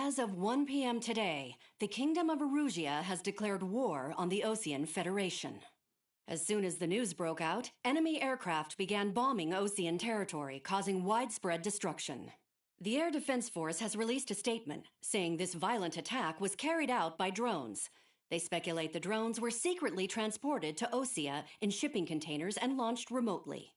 As of 1 p.m. today, the Kingdom of Erusia has declared war on the Osean Federation. As soon as the news broke out, enemy aircraft began bombing Osean territory, causing widespread destruction. The Air Defense Force has released a statement saying this violent attack was carried out by drones. They speculate the drones were secretly transported to Osea in shipping containers and launched remotely.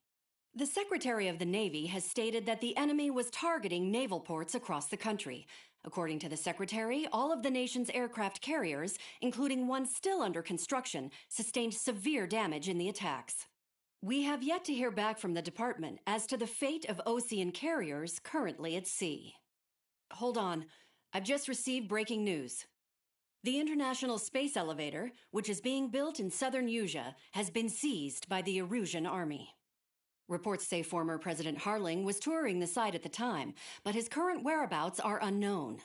The Secretary of the Navy has stated that the enemy was targeting naval ports across the country. According to the Secretary, all of the nation's aircraft carriers, including one still under construction, sustained severe damage in the attacks. We have yet to hear back from the department as to the fate of Osean carriers currently at sea. Hold on, I've just received breaking news. The International Space Elevator, which is being built in southern Erusia, has been seized by the Erusian army. Reports say former President Harling was touring the site at the time, but his current whereabouts are unknown.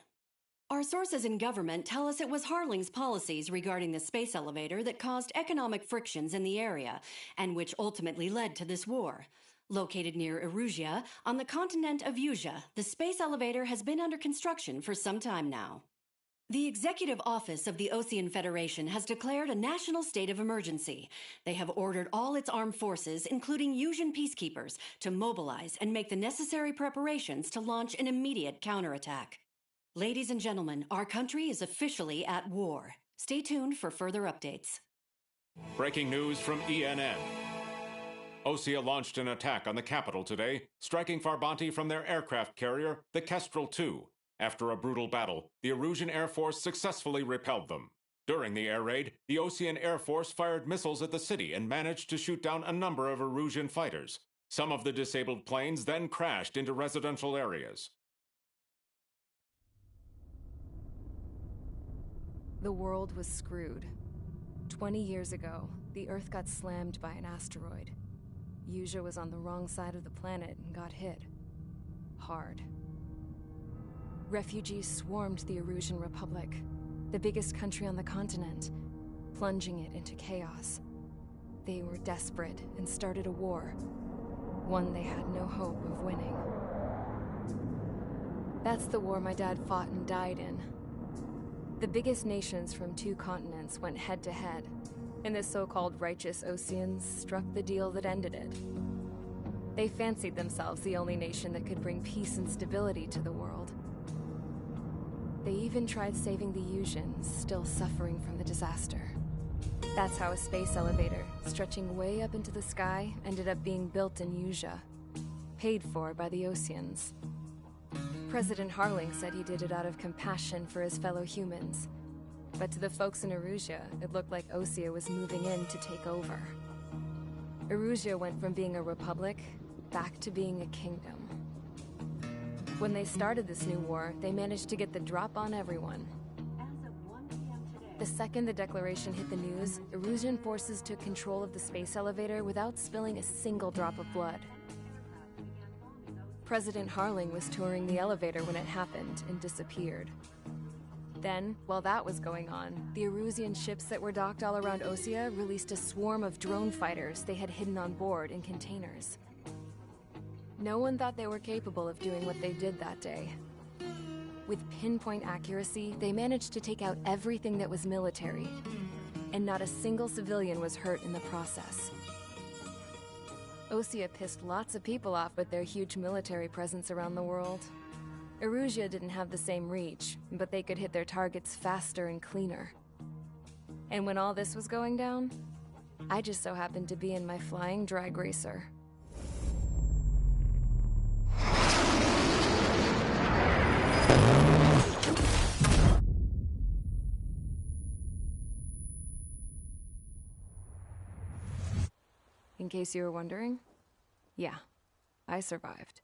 Our sources in government tell us it was Harling's policies regarding the space elevator that caused economic frictions in the area, and which ultimately led to this war. Located near Erusia, on the continent of Erusia, the space elevator has been under construction for some time now. The Executive Office of the Osean Federation has declared a national state of emergency. They have ordered all its armed forces, including Erusian peacekeepers, to mobilize and make the necessary preparations to launch an immediate counterattack. Ladies and gentlemen, our country is officially at war. Stay tuned for further updates. Breaking news from ENN. Osea launched an attack on the capital today, striking Farbanti from their aircraft carrier, the Kestrel II. After a brutal battle, the Erusian Air Force successfully repelled them. During the air raid, the Osean Air Force fired missiles at the city and managed to shoot down a number of Erusian fighters. Some of the disabled planes then crashed into residential areas. The world was screwed. 20 years ago, the Earth got slammed by an asteroid. Erusia was on the wrong side of the planet and got hit. Hard. Refugees swarmed the Erusian Republic, the biggest country on the continent, plunging it into chaos. They were desperate and started a war, one they had no hope of winning. That's the war my dad fought and died in. The biggest nations from 2 continents went head-to-head, and the so-called righteous Oseans struck the deal that ended it. They fancied themselves the only nation that could bring peace and stability to the world. They even tried saving the Erusians, still suffering from the disaster. That's how a space elevator, stretching way up into the sky, ended up being built in Erusia, paid for by the Oseans. President Harling said he did it out of compassion for his fellow humans. But to the folks in Erusia, it looked like Osea was moving in to take over. Erusia went from being a republic back to being a kingdom. When they started this new war, they managed to get the drop on everyone. The second the declaration hit the news, Erusian forces took control of the space elevator without spilling a single drop of blood. President Harling was touring the elevator when it happened and disappeared. Then, while that was going on, the Erusian ships that were docked all around Osea released a swarm of drone fighters they had hidden on board in containers. No one thought they were capable of doing what they did that day. With pinpoint accuracy, they managed to take out everything that was military, and not a single civilian was hurt in the process. Osea pissed lots of people off with their huge military presence around the world. Erusia didn't have the same reach, but they could hit their targets faster and cleaner. And when all this was going down, I just so happened to be in my flying drag racer. In case you were wondering, yeah, I survived.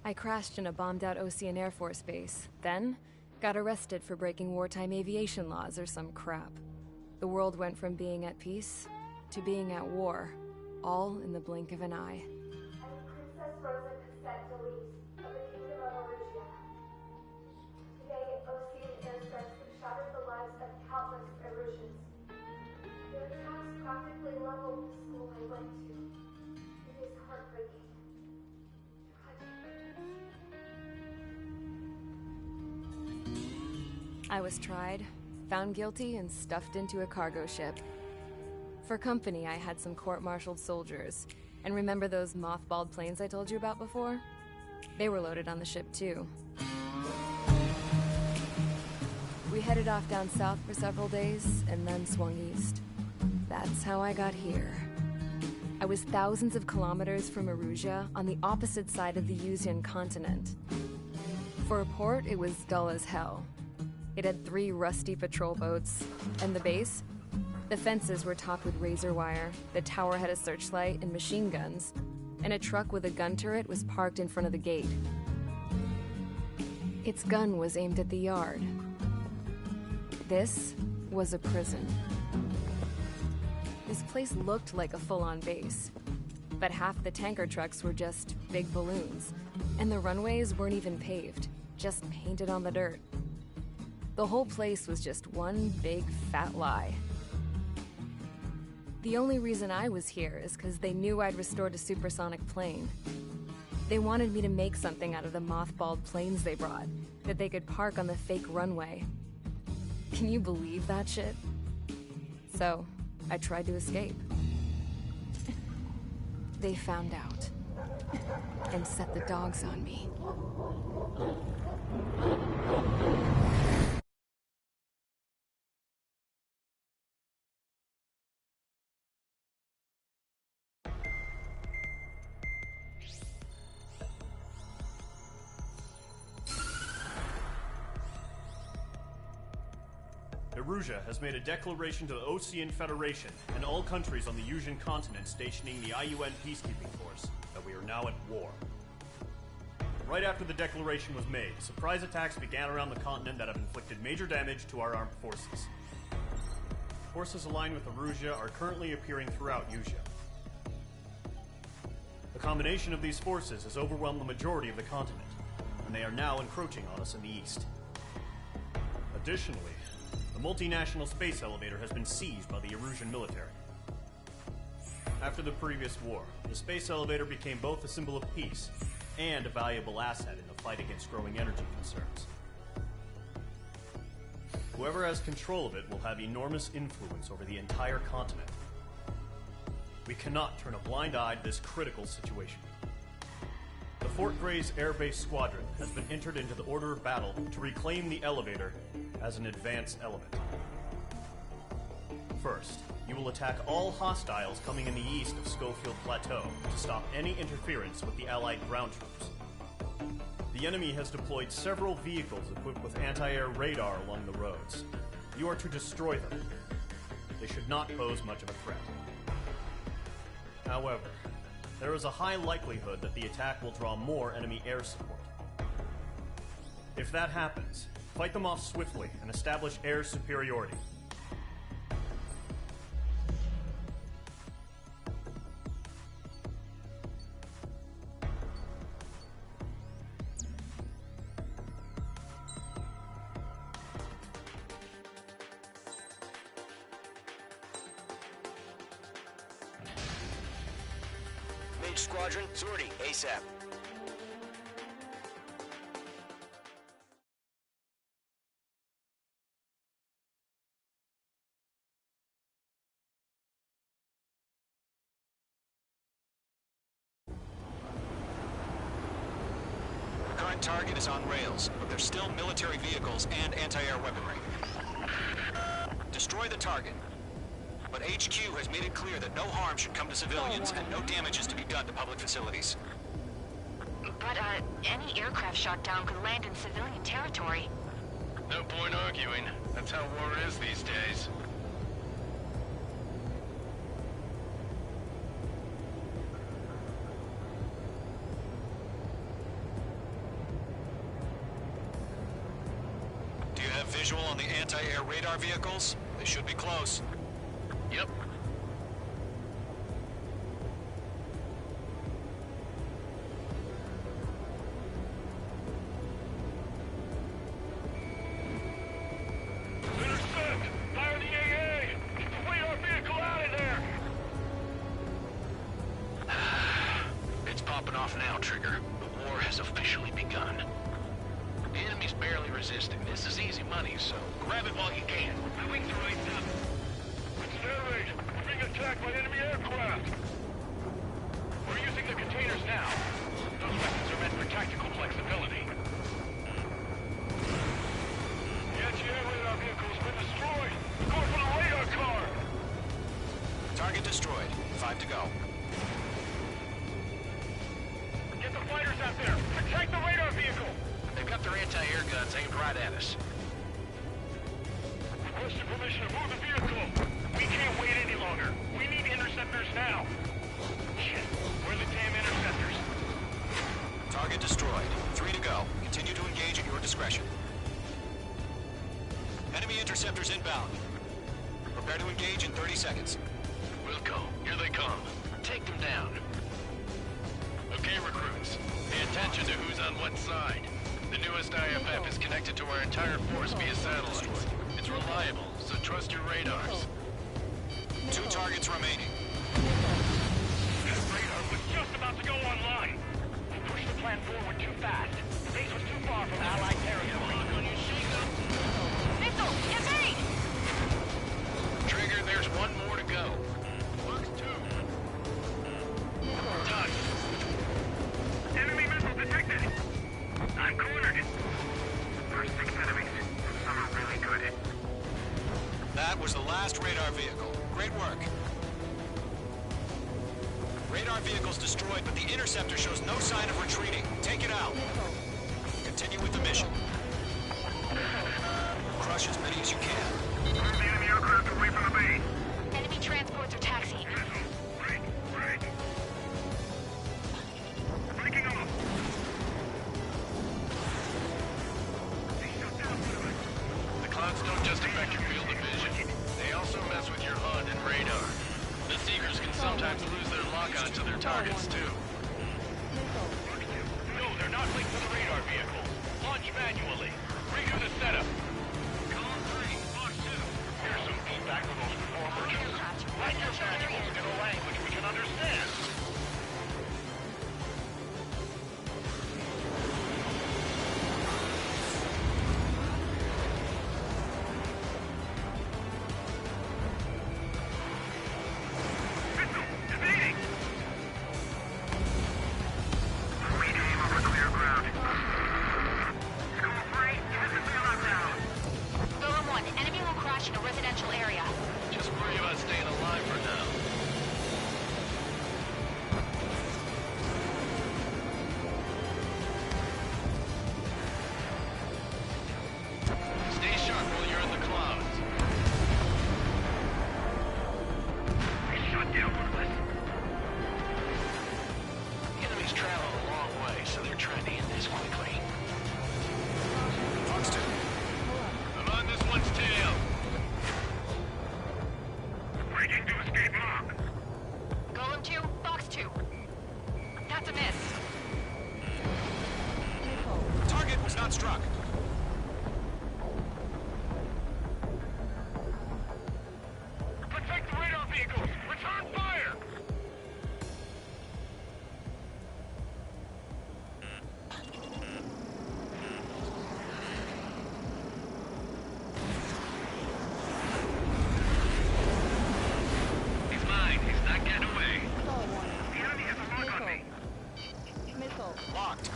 I crashed in a bombed-out Osean Air Force base, then got arrested for breaking wartime aviation laws or some crap. The world went from being at peace to being at war, all in the blink of an eye. I'm Princess Rosa Cassette Delise of the Kingdom of Erusia. Today, Osean airstrikes have shattered the lives of countless Erusians. Their attacks practically leveled the school I went to. It is heartbreaking. I was tried, found guilty, and stuffed into a cargo ship. For company, I had some court-martialed soldiers. And remember those mothballed planes I told you about before? They were loaded on the ship, too. We headed off down south for several days, and then swung east. That's how I got here. I was thousands of kilometers from Erusia, on the opposite side of the Yuzian continent. For a port, it was dull as hell. It had 3 rusty patrol boats, and the base? The fences were topped with razor wire, the tower had a searchlight and machine guns, and a truck with a gun turret was parked in front of the gate. Its gun was aimed at the yard. This was a prison. This place looked like a full-on base, but half the tanker trucks were just big balloons, and the runways weren't even paved, just painted on the dirt. The whole place was just one big fat lie. The only reason I was here is because they knew I'd restored a supersonic plane. They wanted me to make something out of the mothballed planes they brought, that they could park on the fake runway. Can you believe that shit? So, I tried to escape. They found out, and set the dogs on me. Erusia has made a declaration to the Ocean Federation and all countries on the Yuzian continent stationing the IUN peacekeeping force that we are now at war. Right after the declaration was made, surprise attacks began around the continent that have inflicted major damage to our armed forces. Forces aligned with Erusia are currently appearing throughout Yusia. The combination of these forces has overwhelmed the majority of the continent, and they are now encroaching on us in the east. Additionally, the multinational space elevator has been seized by the Erusian military. After the previous war, the space elevator became both a symbol of peace and a valuable asset in the fight against growing energy concerns. Whoever has control of it will have enormous influence over the entire continent. We cannot turn a blind eye to this critical situation. The Fort Gray's Air Base Squadron has been entered into the order of battle to reclaim the elevator as an advanced element. First, you will attack all hostiles coming in the east of Schofield Plateau to stop any interference with the Allied ground troops. The enemy has deployed several vehicles equipped with anti-air radar along the roads. You are to destroy them. They should not pose much of a threat. However, there is a high likelihood that the attack will draw more enemy air support. If that happens, fight them off swiftly and establish air superiority. Mage Squadron, sortie, ASAP. The current target is on rails, but there's still military vehicles and anti-air weaponry. Destroy the target. But HQ has made it clear that no harm should come to civilians and no damage is to be done to public facilities. But, any aircraft shot down could land in civilian territory. No point arguing. That's how war is these days. Do you have visual on the anti-air radar vehicles? They should be close. Yep. Intercept! Fire the AA! Complete our vehicle out of there! It's popping off now, Trigger. The war has officially begun. The enemy's barely resisting. This is easy money, so grab it while you can. My wings are raised up. It's air raid. We're being attacked by enemy aircraft. We're using the containers now. Those weapons are meant for tactical flexibility. The anti-air radar vehicle's been destroyed. Going for the radar car. Target destroyed. 5 to go. Get the fighters out there. Protect the radar vehicle. They've got their anti-air guns aimed right at us. Requesting permission to move the vehicle. We can't wait any longer. We need interceptors now. Shit. Where are the damn interceptors? Target destroyed. 3 to go. Continue to engage at your discretion. Enemy interceptors inbound. Prepare to engage in 30 seconds. We'll go. Here they come. Take them down. Okay, recruits. Pay attention to who's on what side. The newest IFF is connected to our entire force via satellites. It's reliable, so trust your radars. 2 targets remaining. That radar was just about to go online. We pushed the plan forward too fast. The base was too far from Allied territory. Missile! Evade! Trigger, there's one more to go. Box 2. Done. Enemy missile detected. I'm cornered. First 6 enemies. Some are really good. That was the last radar vehicle. Great work. Radar vehicle's destroyed, but the interceptor shows no sign of retreating. Take it out. Continue with the mission. Crush as many as you can. Move the enemy aircraft away from the base. Enemy transports are taxiing. Break. Breaking off. They shut down one of us. The clouds don't just affect your field of vision. They also mess with your HUD and radar. The Seekers can sometimes lose their lock-on to their targets, too. No, they're not linked to the radar vehicle. Launch manually. Redo the setup. Column 3, Box 2. Here's some feedback from those performers. Write your manuals in a language we can understand. Missile, evading! We aim over clear ground. School 3, this is the lockdown. Golem 1, enemy will crash in a residential area. Just worry about staying alive for now. Stay sharp while you're in the clouds. They shut down one of us. The enemy's traveled a long way, so they're trying to end this quickly. Fox 2. I'm on this one's tail. Breaking to escape lock. Golem 2, Box 2. That's a miss. Target was not struck. Protect the radar vehicles! Return fire! He's mine. He's not getting away. The enemy has a lock on me. Locked.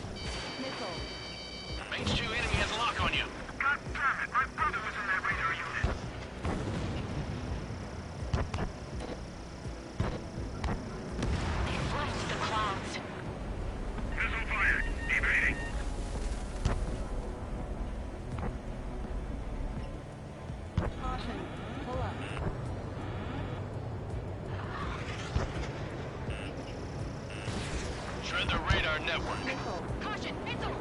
Range 2 enemy has a lock on you. God damn it! My brother was in that radar unit. They've left the clouds. Missile fired. Evading. Shred the radar network. Caution, missile!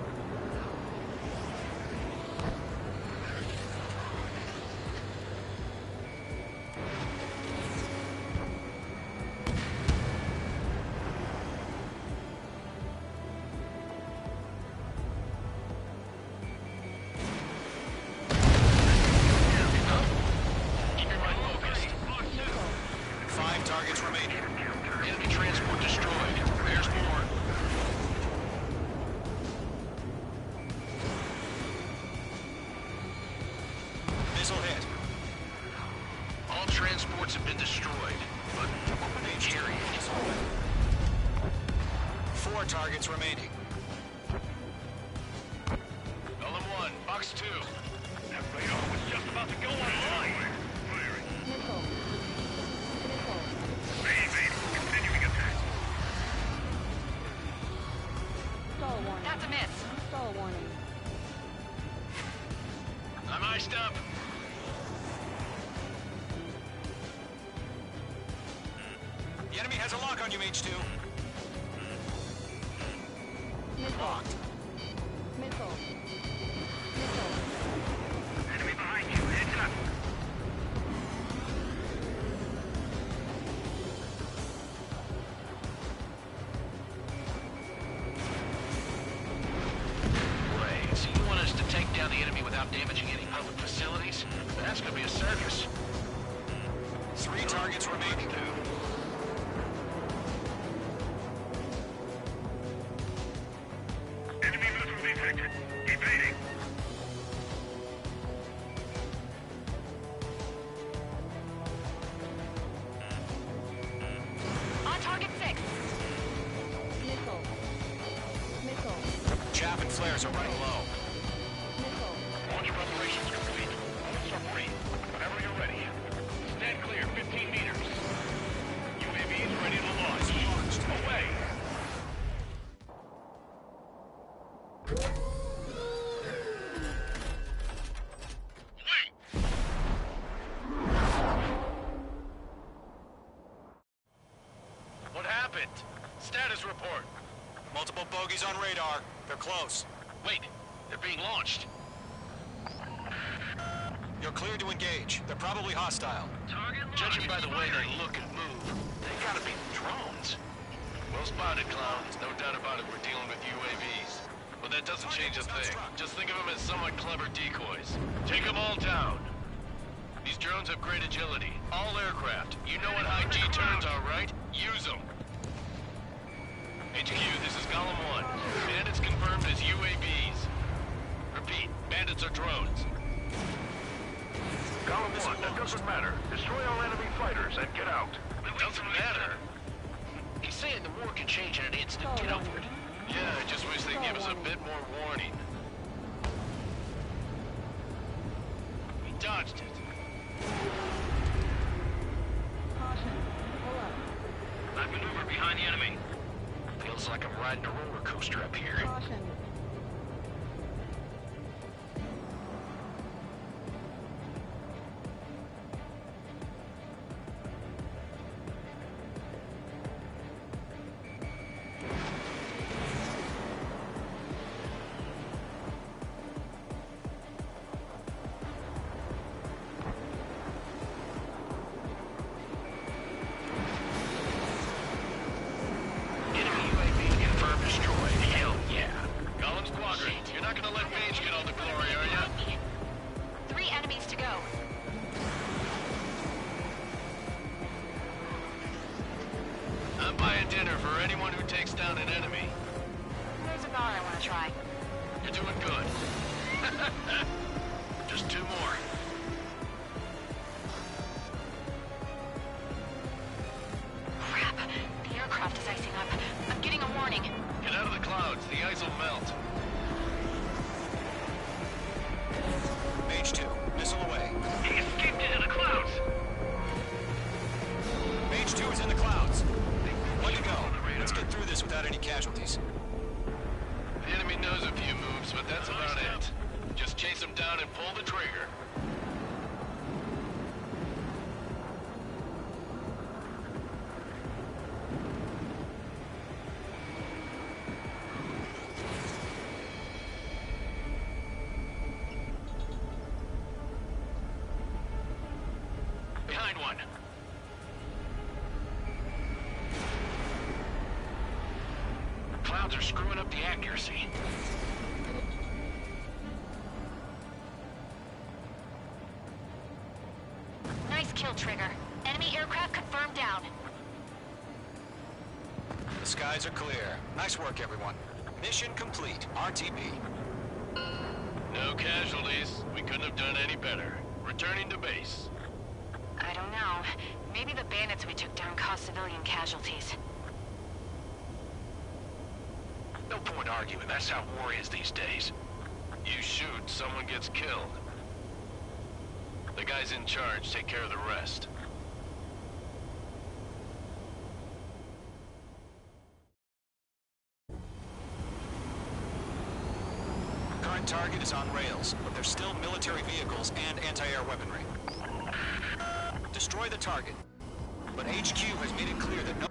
Keep your mind focused. 5 targets remaining. Enemy transport destroyed. There's more. 4 targets remaining. Golem 1, Box 2. That radar was just about to go online. Missile. Missile. Baby, continuing attack. Stall warning. That's a miss. Stall warning. I'm iced up. The enemy has a lock on you, H2. Missile. Locked. Missile. Missile. Enemy behind you. Heads up. Great. So you want us to take down the enemy without damaging any public facilities? That's gonna be a circus. 3 targets remaining. Enemy missile detected. Evading. On target 6. Missile. Missile. Chaff and flares are running low. Missile. Launch preparations complete. All submarine. Whenever you're ready. Stand clear 15 meters. UAVs ready to launch. Away. What happened? Status report. Multiple bogeys on radar. They're close. Wait, they're being launched. You're cleared to engage. They're probably hostile. Judging by the way they look and move, they gotta be drones. Well spotted, clown. There's no doubt about it. We're dealing with UAVs. But that doesn't change a thing. Just think of them as somewhat clever decoys. Take them all down. These drones have great agility. All aircraft. You know what high G turns are, right? Use them. HQ, this is Golem 1. Bandits confirmed as UAVs. Repeat, bandits are drones. Golem 1, that doesn't matter. Destroy all enemy fighters and get out. It doesn't matter. He's saying the war can change in an instant. Get over it. Yeah, I just wish they'd give us a bit more warning. We dodged it. Caution. Pull up. That maneuver behind the enemy. Feels like I'm riding a roller coaster up here. Caution. Enemy UAV confirmed destroyed. Hell yeah. Golem Squadron, you're not gonna let Mage get all the glory, are ya? 3 enemies to go. I'm buying dinner for anyone who takes down an enemy. There's a bar I want to try. You're doing good. Just 2 more. Crap. The aircraft is icing up. I'm getting a warning. Get out of the clouds. The ice will melt. Mage 2, missile away. He escaped into the clouds. Mage 2 is in the clouds. One to go. Let's get through this without any casualties. The enemy knows a few moves, but that's about it. Just chase them down and pull the trigger. Behind one. Clouds are screwing up the accuracy. Nice kill, Trigger. Enemy aircraft confirmed down. The skies are clear. Nice work, everyone. Mission complete. RTB. No casualties. We couldn't have done any better. Returning to base. I don't know. Maybe the bandits we took down caused civilian casualties. point arguing. That's how war is these days. You shoot, someone gets killed. The guys in charge take care of the rest. Current target is on rails, but there's still military vehicles and anti-air weaponry. Destroy the target, but HQ has made it clear that no...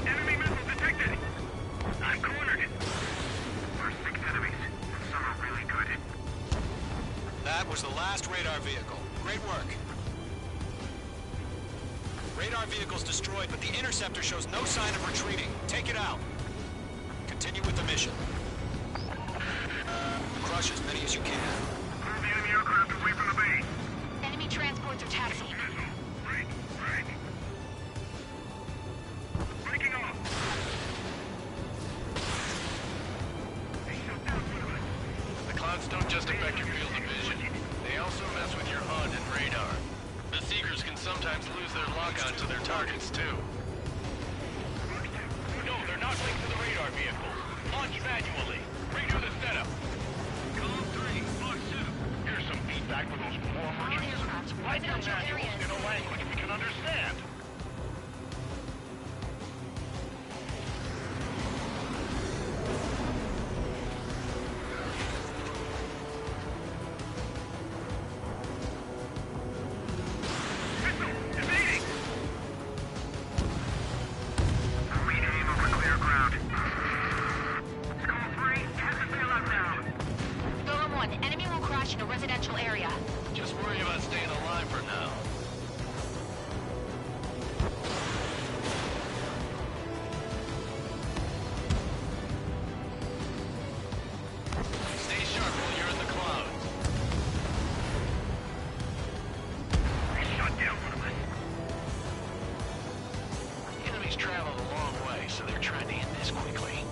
Enemy missiles detected! I'm cornered. We're 6 enemies. Some are really good. That was the last radar vehicle. Great work. Radar vehicle's destroyed, but the interceptor shows no sign of retreating. Take it out. Continue with the mission. Crush as many as you can. Move the enemy aircraft away from the base. Enemy transports are taxiing. Break. Breaking off. They shut down one of us. The clouds don't just affect your field of vision. They also mess with your HUD and radar. The Seekers can sometimes lose their lock-on to their targets, too. No, they're not linked to the radar vehicle. Launch manually. Redo the setup. Column 3, Fox 2. Here's some feedback for those four merchants. Write your manuals in a language we can understand. Missile, evading! Read aim over clear ground. Skull 3, has the bailout down. Golem 1, enemy will crash in a residential area. Just worry about staying alive for now. Stay sharp while you're in the clouds. They shot down one of us. The enemy's traveled a long way, so they're trying to end this quickly.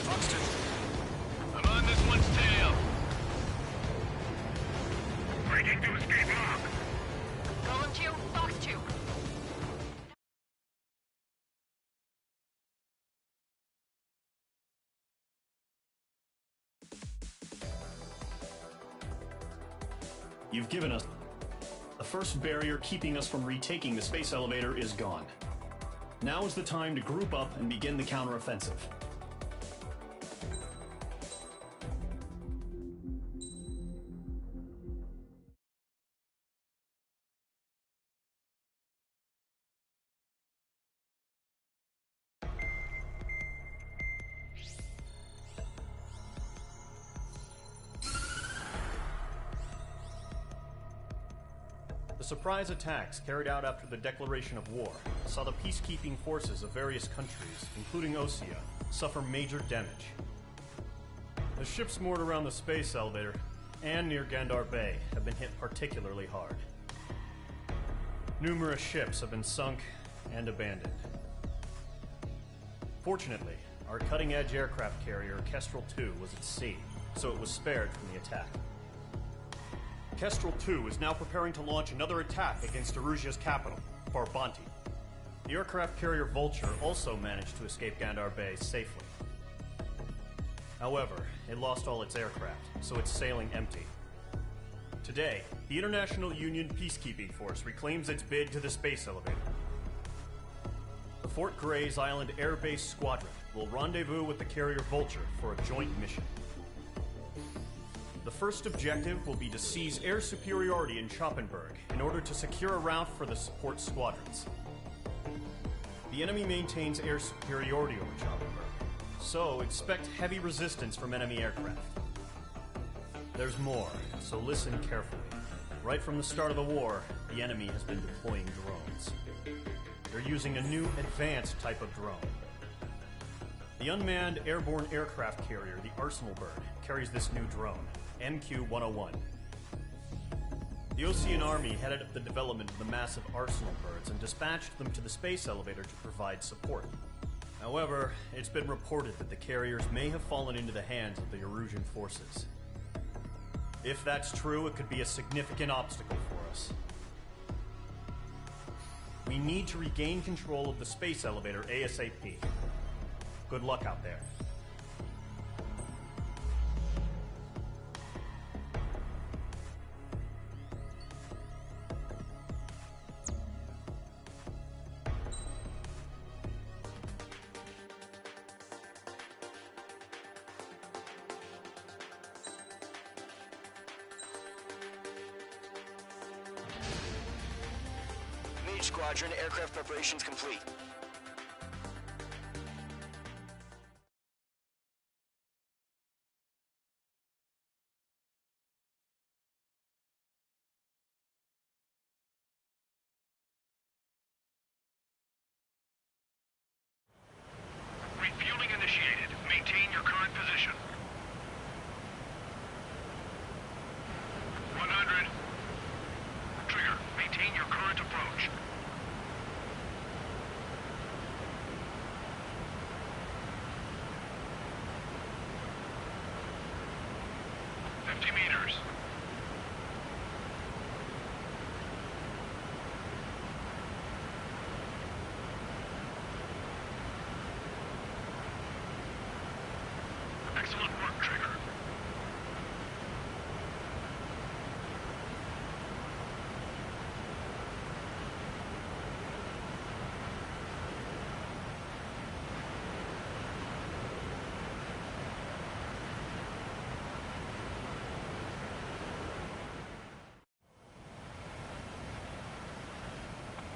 Fox 2. I'm on this one's tail. Breaking to escape lock. Golem 2, Fox 2. You've given us... The first barrier keeping us from retaking the space elevator is gone. Now is the time to group up and begin the counteroffensive. The surprise attacks carried out after the declaration of war saw the peacekeeping forces of various countries, including Osea, suffer major damage. The ships moored around the space elevator and near Gandar Bay have been hit particularly hard. Numerous ships have been sunk and abandoned. Fortunately, our cutting-edge aircraft carrier Kestrel 2 was at sea, so it was spared from the attack. Kestrel 2 is now preparing to launch another attack against Erusia's capital, Farbanti. The aircraft carrier Vulture also managed to escape Gandar Bay safely. However, it lost all its aircraft, so it's sailing empty. Today, the International Union Peacekeeping Force reclaims its bid to the space elevator. The Fort Gray's Island Air Base Squadron will rendezvous with the carrier Vulture for a joint mission. The first objective will be to seize air superiority in Schoppenberg in order to secure a route for the support squadrons. The enemy maintains air superiority over Schoppenberg, so expect heavy resistance from enemy aircraft. There's more, so listen carefully. Right from the start of the war, the enemy has been deploying drones. They're using a new advanced type of drone. The unmanned airborne aircraft carrier, the Arsenal Bird, carries this new drone, MQ-101. The Osean Army headed up the development of the massive Arsenal Birds and dispatched them to the space elevator to provide support. However, it's been reported that the carriers may have fallen into the hands of the Erusian forces. If that's true, it could be a significant obstacle for us. We need to regain control of the space elevator ASAP. Good luck out there. Mage Squadron, aircraft preparations complete. Refueling initiated. Maintain your current position. 100. Trigger, maintain your current approach. 50 meters. Excellent work, Trigger.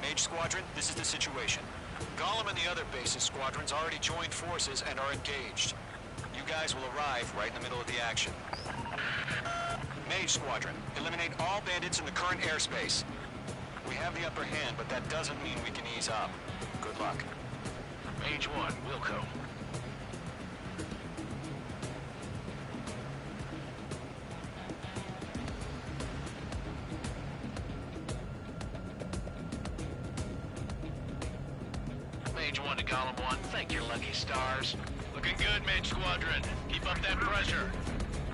Mage Squadron, this is the situation. Gollum and the other base's squadrons already joined forces and are engaged. You guys will arrive right in the middle of the action. Mage Squadron, eliminate all bandits in the current airspace. We have the upper hand, but that doesn't mean we can ease up. Good luck. Mage 1, Wilco. Mage 1 to Column 1, thank your lucky stars. Looking good, Mage Squadron. Keep up that pressure.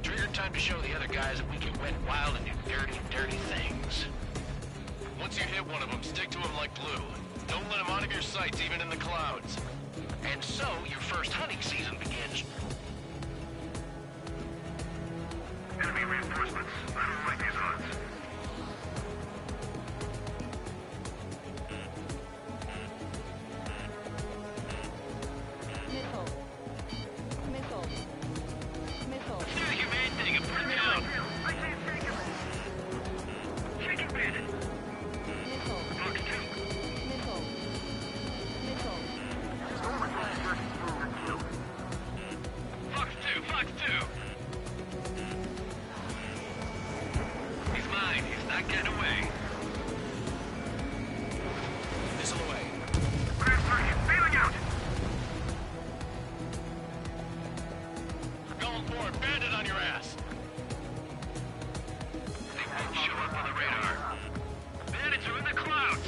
Trigger, time to show the other guys that we can wet wild and do dirty, dirty things. Once you hit one of them, stick to him like glue. Don't let him out of your sights, even in the clouds. And so, your first hunting season begins. Enemy reinforcements. I don't like these odds. Do the humane thing and put him down. I can't take him. Shaking bandit. Fox 2. Fox 2. He's mine. He's not getting away. Missile away. Grand target. Bailing out. Going for it. Bandit on your ass. They won't show up on the radar. Bandits are in the clouds.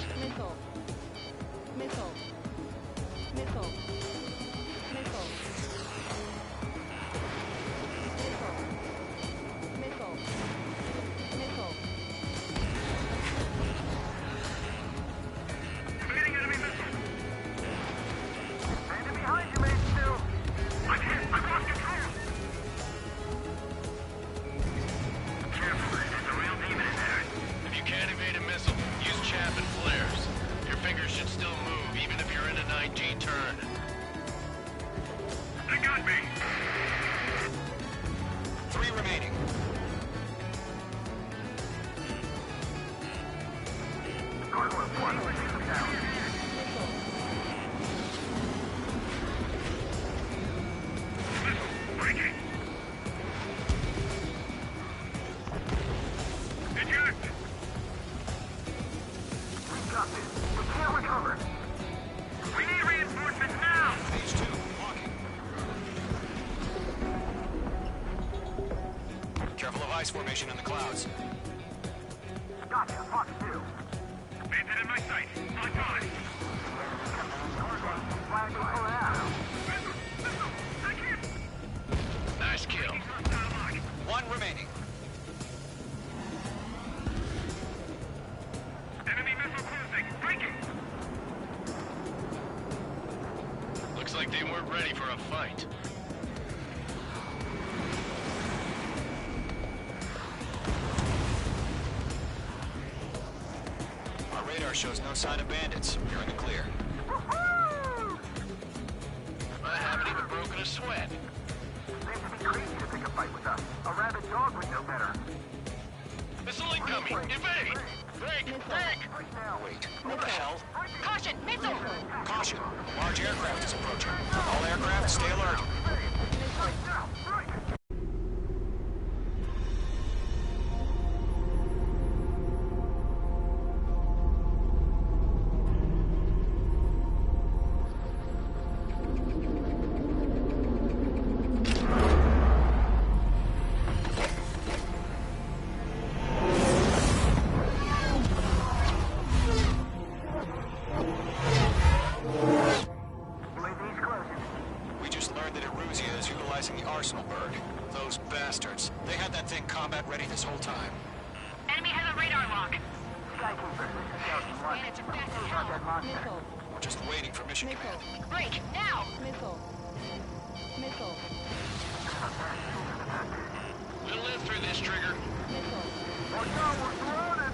Breaking! Eject! We got this. We can't recover. We need reinforcements now! Phase 2, walking. Careful of ice formation in the clouds. Gotcha, Fox 2. Bandit in my sight. On time. Nice kill. One remaining. Enemy missile cruising. Breaking! Looks like they weren't ready for a fight. Our radar shows no sign of bandits. You're in the clear. I haven't even broken a sweat. Seems to be crazy to pick a fight with us. A rabid dog would know better. Missile incoming! Evade! Break! Break! Wait, what the hell? Caution! Missile! Caution! Large aircraft is approaching. All aircraft, stay alert. We just learned that Eruzia is utilizing the Arsenal bird. Those bastards. They had that thing combat ready this whole time. Enemy has a radar lock. Skykeeper, this is Scout 1. Bandits are fast as hell. That monster. We're just waiting for mission command. Break! Now! We'll live through this, Trigger. Watch out, we're surrounded!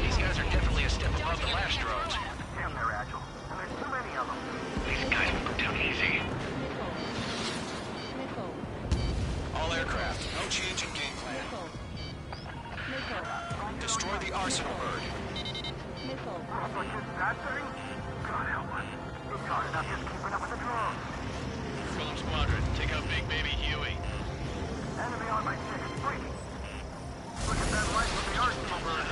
These guys are definitely a step above the last drones. Damn, they're agile. And there's too many of them. These guys will go down easy. All aircraft, no change in game plan. Destroy the Arsenal bird. What's that thing? God help us. It's hard enough just keeping up with the drones. Golem Squadron, take out Big Baby Huey. Enemy on my 6, breaking. Look at that light from the Arsenal bird.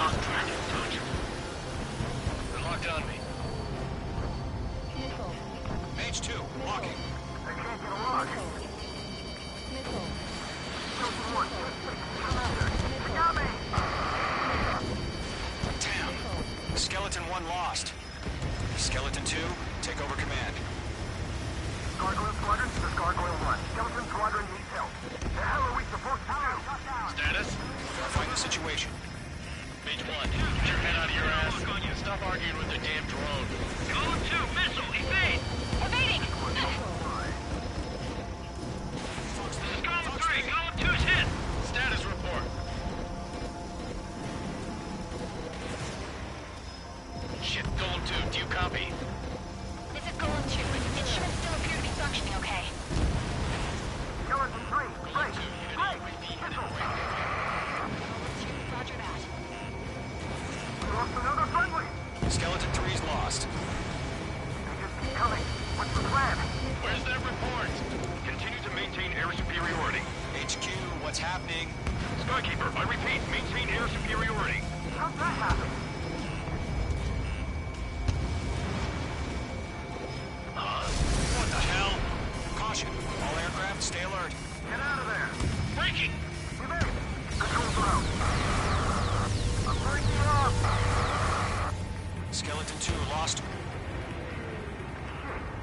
On track, touch. They're locked on me. Mage 2, walking. They can't get a lock. Chosen 1, Commander. They got me! Damn. Skeleton 1 lost. Skeleton 2, take over command. Gargoyle Squadron, this is Gargoyle 1. Skeleton Squadron needs help. The hell are we supposed to do? Status? Verifying the situation. Mage 1, get your head out of your ass. Stop arguing with the damn drone. Golem 2, missile, evade! Evading! This is Golem 3, Golem 2's hit! Status report. Shit, Golem 2, do you copy? This is Golem 2. Instruments still appear to be functioning okay. Skeleton 3, break! Break! Roger that. We lost another friendly! Skeleton 3's lost. They just keep coming. What's the plan? Where's that report? Continue to maintain air superiority. HQ, what's happening? Skykeeper, I repeat, maintain air superiority. How'd that happen? What the hell? Caution. All aircraft, stay alert. Get out of there! Breaking! Evade! Controls are out. I'm breaking off! Skeleton 2 lost. Shit,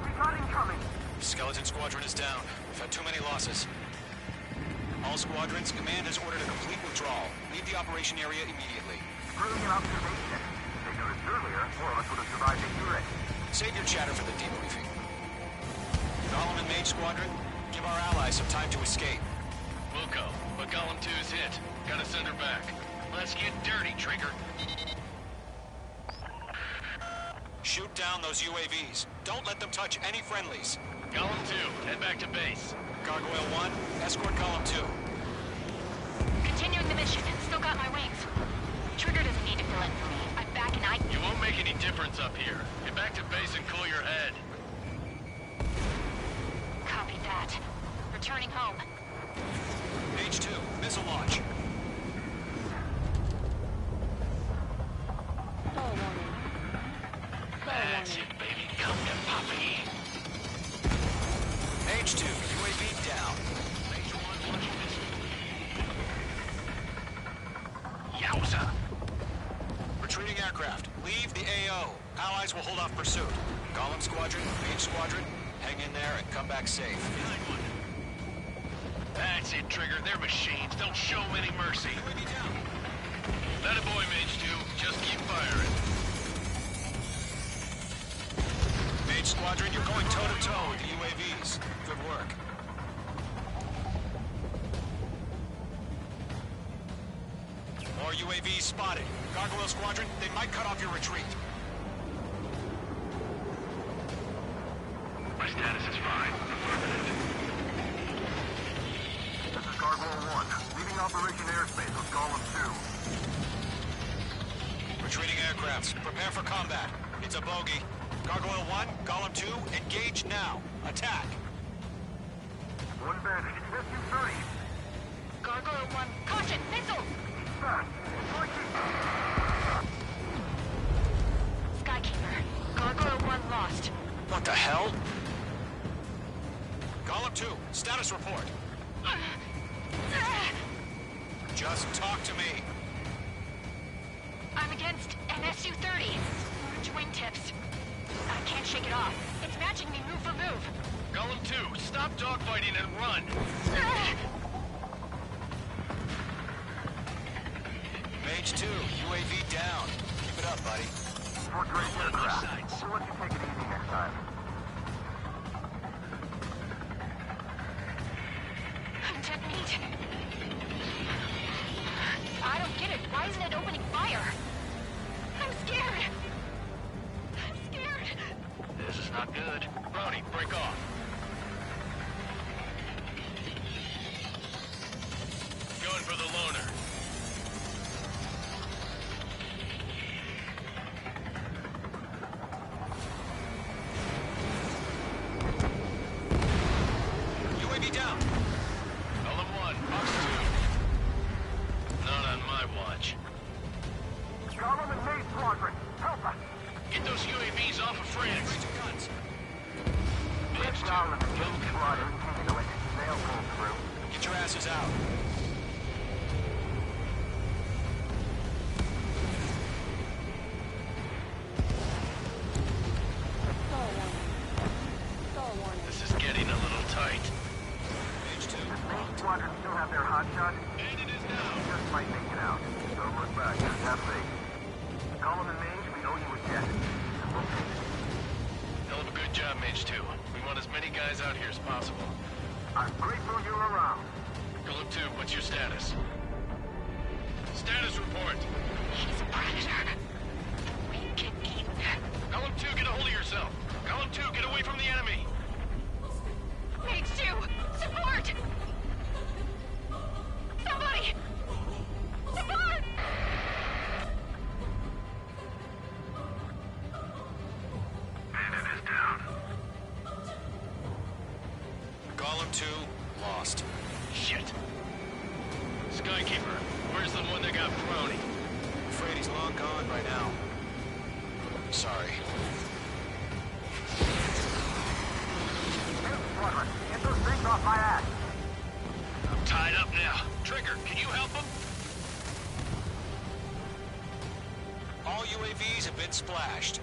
we got incoming! Skeleton Squadron is down. We've had too many losses. All squadrons, command has ordered a complete withdrawal. Leave the operation area immediately. Brilliant observation. If they noticed earlier, more of us would have survived the hearing. Save your chatter for the debriefing. Golem and Mage Squadron, give our allies some time to escape. Wilco, but Golem 2's hit. Gotta send her back. Let's get dirty, Trigger. Shoot down those UAVs. Don't let them touch any friendlies. Golem 2, head back to base. Gargoyle 1, escort Column 2. Continuing the mission. Still got my wings. Trigger doesn't need to fill in for me. I backed make any difference up here. Get back to base and cool your head. Copy that. Returning home. H2, missile launch. That's it, baby. Come to Poppy. H2, UAV down. Major 1 launching this. Yowza! Retreating aircraft. Leave the AO. Allies will hold off pursuit. Golem Squadron, Mage Squadron, hang in there and come back safe. That's it, Trigger. They're machines. Don't show them any mercy. UAV down. That a boy, Mage 2. Just keep firing. Mage Squadron, you're going toe-to-toe with the UAVs. Good work. More UAVs spotted. Gargoyle Squadron, they might cut off your retreat. My status is fine. Affirmative. This is Gargoyle 1. Leaving Operation Airspace with Golem 2. Retreating aircrafts, prepare for combat. It's a bogey. Gargoyle 1, Golem 2, engage now. Attack. One bandit. It's SU-30. Gargoyle 1, caution! Missile! Fast. Skykeeper. Gargoyle 1 lost. What the hell? Golem 2, status report. Just talk to me. I'm against an SU-30. Orange wingtips. I can't shake it off. It's matching me move for move. Golem 2, stop dogfighting and run. Mage 2, UAV down. Keep it up, buddy. For great aircraft. We'll let you take it easy next time. Jet meat. I don't get it. Why isn't it opening fire? I'm scared. I'm scared. This is not good. Brownie, break off. Going for the loner. UAV down. Golem 1, Box 2. Not on my watch. Golem and Mage Squadron. Help us. Get those UAVs off of France. Raise your guns. Mage 2, Golem and kill Mage confirmed. Squadron. Handle it. They'll pull through. Get your asses out. This is getting a little tight. Mage 2. Does Mage Squadron still have their hotshot? And it is now. Just might make it out. Don't look back. Just have faith. Golem and Mage, we owe you a debt. And we'll pay it. Hell of a good job, Mage 2. We want as many guys out here as possible. I'm grateful you're around. Golem 2, what's your status? Status report. He's a predator. We can eat. Golem 2, get a hold of yourself. Golem 2, get away from the enemy. Mage 2, support! Somebody! Support! Bandit is down. Golem 2, lost. Shit. Skykeeper, where's the one that got Brownie? Afraid he's long gone by now. Sorry. Mage Squadron, get those things off my ass. I'm tied up now. Trigger, can you help him? All UAVs have been splashed.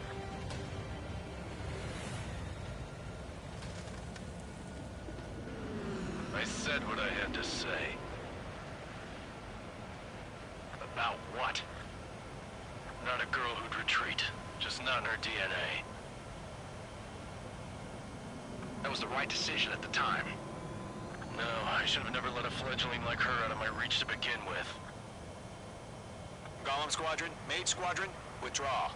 I said what I had to say. About what? Not a girl who'd retreat. Just not in her DNA. That was the right decision at the time. No, I should have never let a fledgling like her out of my reach to begin with. Golem Squadron, Mage Squadron, withdraw.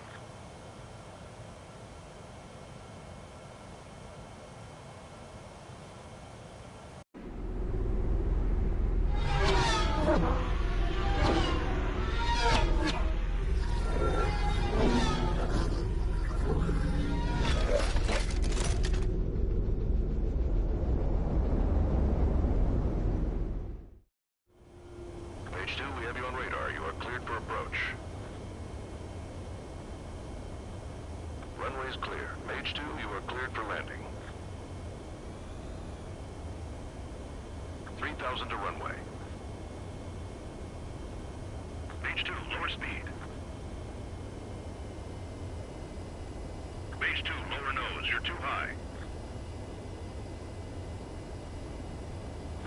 radar, you are cleared for approach. Runway is clear. Mage 2, you are cleared for landing. 3,000 to runway. Mage 2, lower speed. Mage 2, lower nose, you're too high.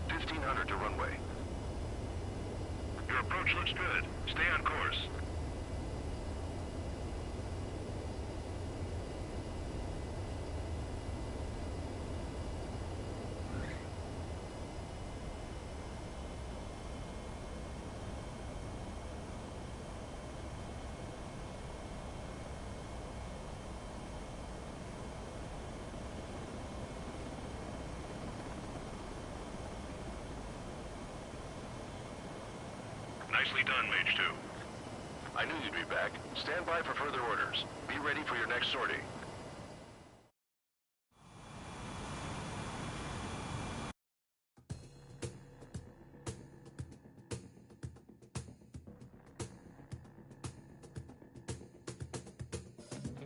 1,500 to runway. Your approach looks good. Stay on course. Nicely done, Mage 2. I knew you'd be back. Stand by for further orders. Be ready for your next sortie.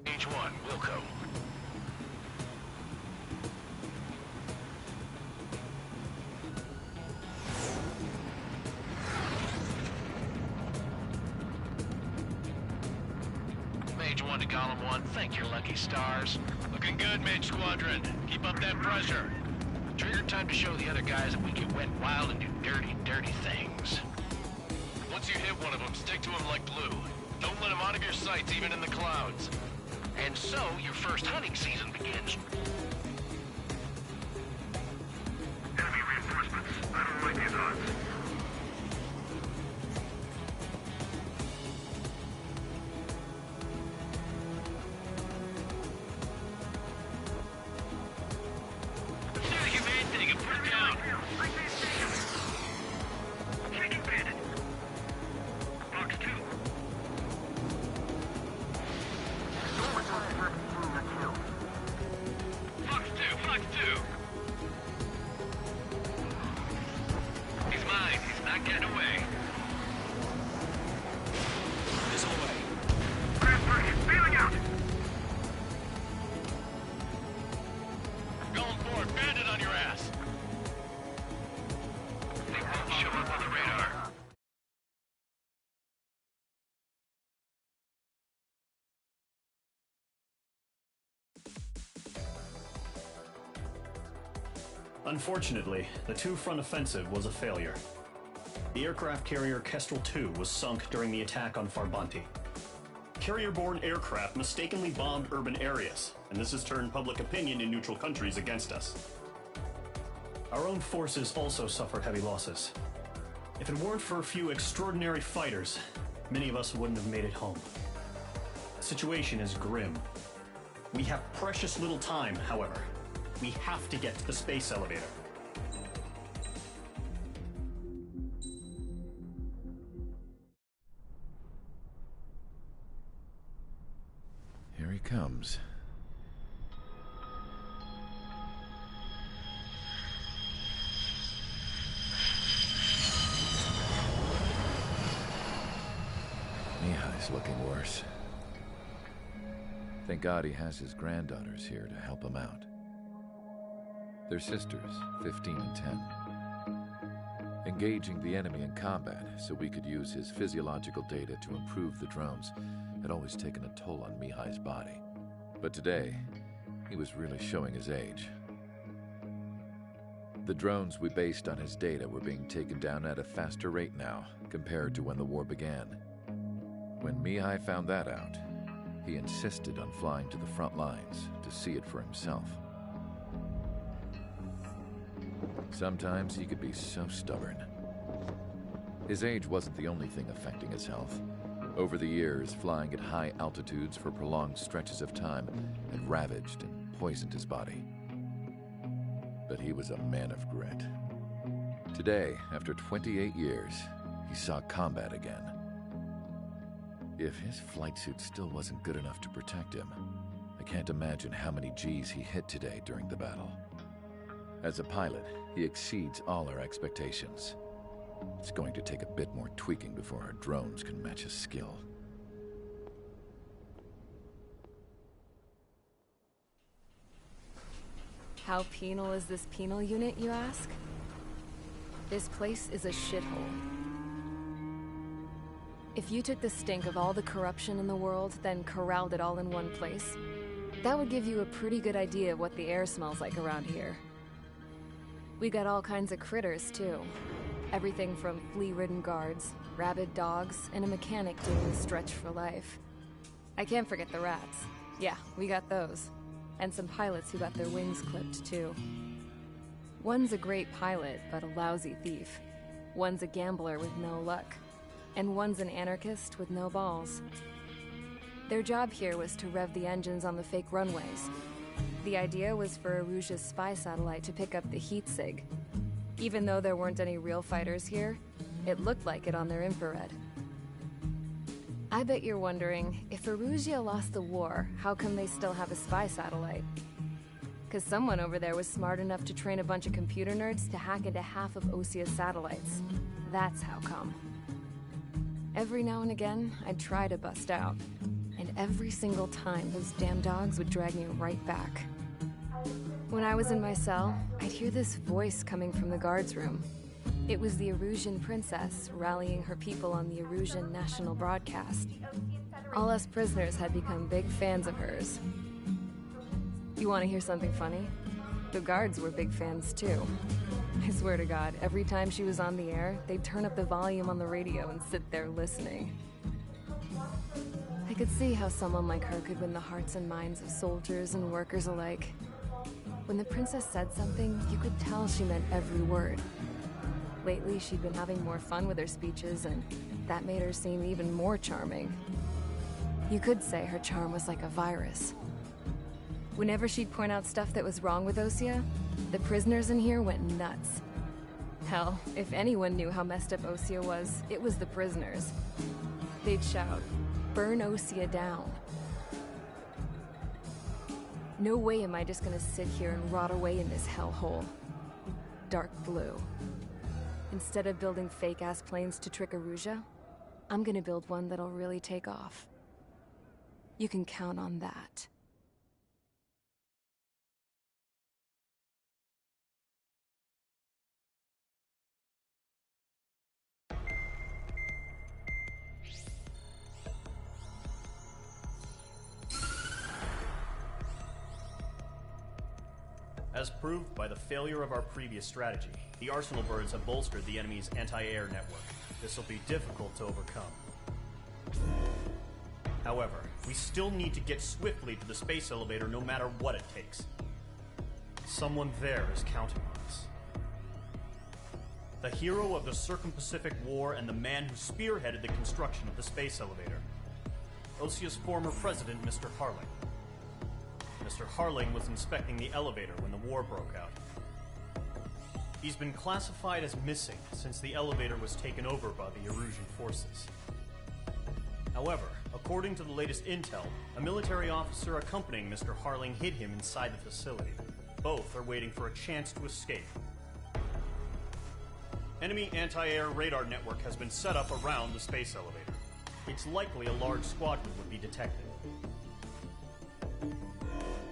Mage 1, Wilco. Mage 1 to Column 1, thank your lucky stars. Looking good, Mage Squadron. Keep up that pressure. Trigger time to show the other guys that we can wet wild and do dirty, dirty things. Once you hit one of them, stick to him like glue. Don't let him out of your sights, even in the clouds. And so, your first hunting season begins. Enemy reinforcements. I don't like these odds. Unfortunately, the two-front offensive was a failure. The aircraft carrier Kestrel II was sunk during the attack on Farbanti. Carrier-borne aircraft mistakenly bombed urban areas, and this has turned public opinion in neutral countries against us. Our own forces also suffered heavy losses. If it weren't for a few extraordinary fighters, many of us wouldn't have made it home. The situation is grim. We have precious little time, however. We have to get to the space elevator. Here he comes. Mihai's looking worse. Thank God he has his granddaughters here to help him out. They're sisters, 15 and 10. Engaging the enemy in combat so we could use his physiological data to improve the drones had always taken a toll on Mihai's body. But today, he was really showing his age. The drones we based on his data were being taken down at a faster rate now compared to when the war began. When Mihai found that out, he insisted on flying to the front lines to see it for himself. Sometimes he could be so stubborn. His age wasn't the only thing affecting his health. Over the years, flying at high altitudes for prolonged stretches of time had ravaged and poisoned his body. But he was a man of grit. Today, after 28 years, he saw combat again. If his flight suit still wasn't good enough to protect him, I can't imagine how many G's he hit today during the battle. As a pilot, he exceeds all our expectations. It's going to take a bit more tweaking before our drones can match his skill. How penal is this penal unit, you ask? This place is a shithole. If you took the stink of all the corruption in the world, then corralled it all in one place, that would give you a pretty good idea of what the air smells like around here. We got all kinds of critters, too. Everything from flea-ridden guards, rabid dogs, and a mechanic doing the stretch for life. I can't forget the rats. Yeah, we got those. And some pilots who got their wings clipped, too. One's a great pilot, but a lousy thief. One's a gambler with no luck. And one's an anarchist with no balls. Their job here was to rev the engines on the fake runways. The idea was for Erusia's spy satellite to pick up the heat sig. Even though there weren't any real fighters here, it looked like it on their infrared. I bet you're wondering, if Erusia lost the war, how come they still have a spy satellite? Because someone over there was smart enough to train a bunch of computer nerds to hack into half of Osia's satellites. That's how come. Every now and again, I'd try to bust out. And every single time, those damn dogs would drag me right back. When I was in my cell, I'd hear this voice coming from the guards room. It was the Erusian princess rallying her people on the Erusian national broadcast. All us prisoners had become big fans of hers. You want to hear something funny? The guards were big fans too. I swear to God, every time she was on the air, they'd turn up the volume on the radio and sit there listening. I could see how someone like her could win the hearts and minds of soldiers and workers alike. When the princess said something, you could tell she meant every word. Lately, she'd been having more fun with her speeches, and that made her seem even more charming. You could say her charm was like a virus. Whenever she'd point out stuff that was wrong with Osia, the prisoners in here went nuts. Hell, if anyone knew how messed up Osia was, it was the prisoners. They'd shout, "Burn Osia down." No way am I just gonna sit here and rot away in this hellhole. Dark blue. Instead of building fake-ass planes to trick Erusia, I'm gonna build one that'll really take off. You can count on that. As proved by the failure of our previous strategy, the Arsenal birds have bolstered the enemy's anti-air network. This will be difficult to overcome. However, we still need to get swiftly to the space elevator no matter what it takes. Someone there is counting on us. The hero of the Circum-Pacific War and the man who spearheaded the construction of the space elevator. Osia's former president, Mr. Harling. Mr. Harling was inspecting the elevator when the war broke out. He's been classified as missing since the elevator was taken over by the Erusian forces. However, according to the latest intel, a military officer accompanying Mr. Harling hid him inside the facility. Both are waiting for a chance to escape. Enemy anti-air radar network has been set up around the space elevator. It's likely a large squadron would be detected.